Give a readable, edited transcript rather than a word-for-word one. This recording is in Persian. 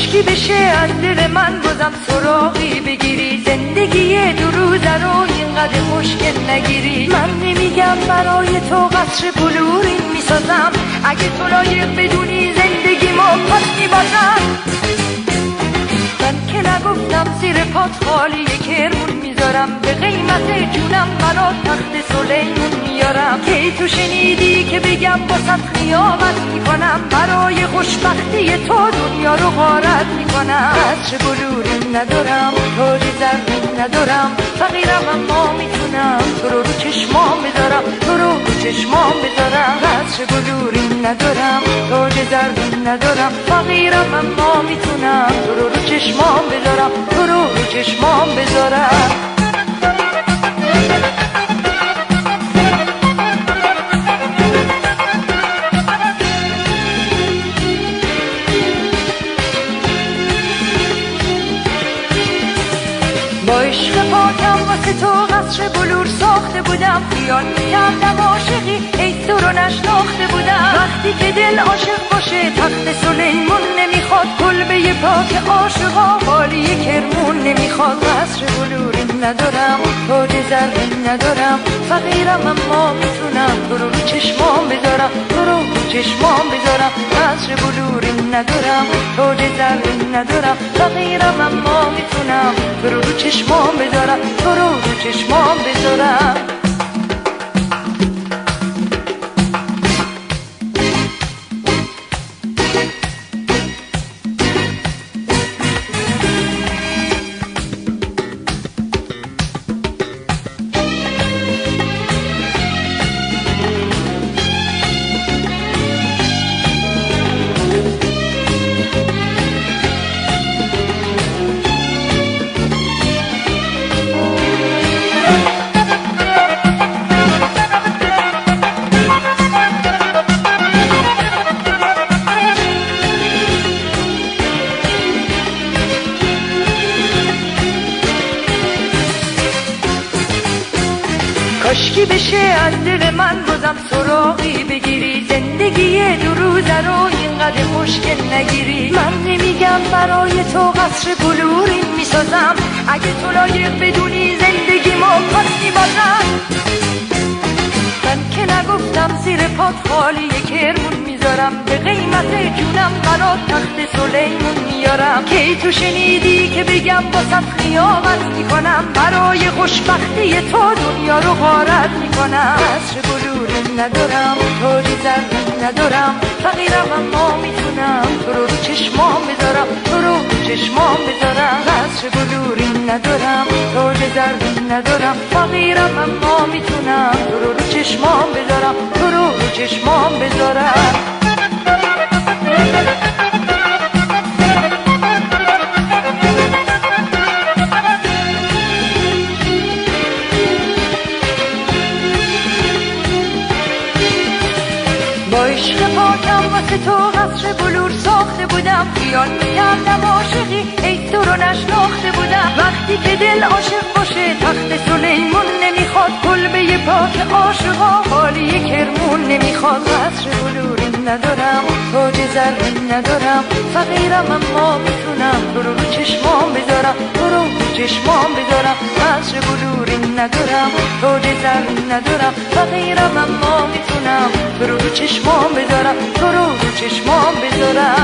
کاشکی بشه از دل من بازم سراغی بگیری، زندگی دو روزه رو اینقدر مشکل نگیری. من نمیگم برای تو قصر بلورین میسازم، اگه تو لایق بدونی زندگی ما پس میبازم. من که نگفتم زیر پات خالی کرمون میذارم، به قیمت جونم برا تخت سلیمون میارم. کی تو شنیدی که بگم باست خیابت میکنم، برای خوشبختی تو دنیا رو غارت میکنم. قصر بلوری ندارم، تاج زرین ندارم، فقیرم اما میتونم تو رو چشمام بذارم، تو رو چشمام بذارم. قصر بلوری ندارم، تاج زرین ندارم، فقیرم اما میتونم تو رو چشمام بذارم، تو رو چشمام بذارم. با عشق پاکم واسه تو قصر بلور ساخته بودم، خیال میکردم عاشقی ای تو رو نشناخته بودم. وقتی که دل عاشق باشه تخت سلیمون نمیخواد، کلبه پاک عاشقا حالی کرمون نمیخواد. قصر بلوری ندارم، تاج زرین ندارم، فقیرم اما میتونم تو رو چشمام بذارم، تو رو چشمام بذارم. قصر بلوری ندارم، تاج زرین ندارم، فقیرم اما میتونم تو رو چشمام بذارم، تو رو چشمام بذارم. کاشکی بشه از دل من بازم سراغی بگیری، زندگی دو روزه رو اینقدر مشکل نگیری. من نمیگم برای تو قصر بلورین میسازم، اگه تو لایق بدونی زندگی ما پس میبازم. من که نگفتم زیر پات خالی کرمون میذارم، به قیمت جونم برا تخت سلیمون میارم. کی تو شنیدی که بگم باست خیابت میکنم، برای خوشبختی تو دنیا رو غارت میکنم. قصر بلوری ندارم، تاج زرین ندارم، فقیرم اما میتونم تو رو چشمام بذارم، تو رو چشمام بذارم. قصر بلوری ندارم، تاج زرین ندارم، فقیرم اما میتونم تو رو چشمام بذارم، تو رو چشمام بذارم. با عشق پاکم واسه تو قصر بلور ساخته بودم، خیال میکردم عاشقی ای تو رو نشناخته بودم. وقتی که دل عاشق باشه تخت سلیمون نمیخواد، کلبه پاک عاشقا حالی کرمون نمیخواد. قصر بلوری ندارم، تاج زرین ندارم، فقیرم اما میتونم تو رو چشمام بذارم، تو رو چشمام بذارم. قصر بلوری ندارم، تاج زرین ندارم، فقیرم اما میتونم تو رو چشمام بذارم، تو رو چشمام بذارم.